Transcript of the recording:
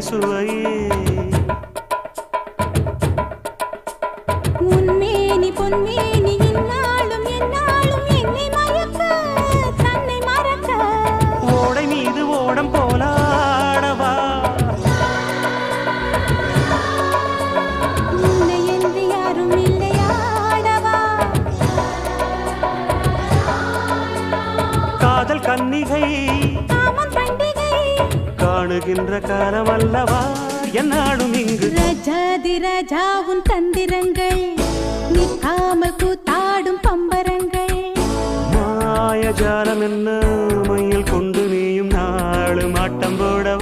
சுவையே உன்மேனி பொன்மேனி இந்நாளும் எந்நாளும் என்னை மயக்க தன்னை மறக்க ஓடை மீது ஓடம் போலாடவா உன்னை என்று யாரும் இல்லையாடவா காதல் கன்னிகை காமம் பண்டிகை காணுகின்ற காலம் அல்லவா என்னாடும் இங்கு ரஜாதி ராஜாவும் தந்திரங்கள் நிற்காமல் கூத்தாடும் பம்பரங்கள் மாயஜாலம் என்ன மயில்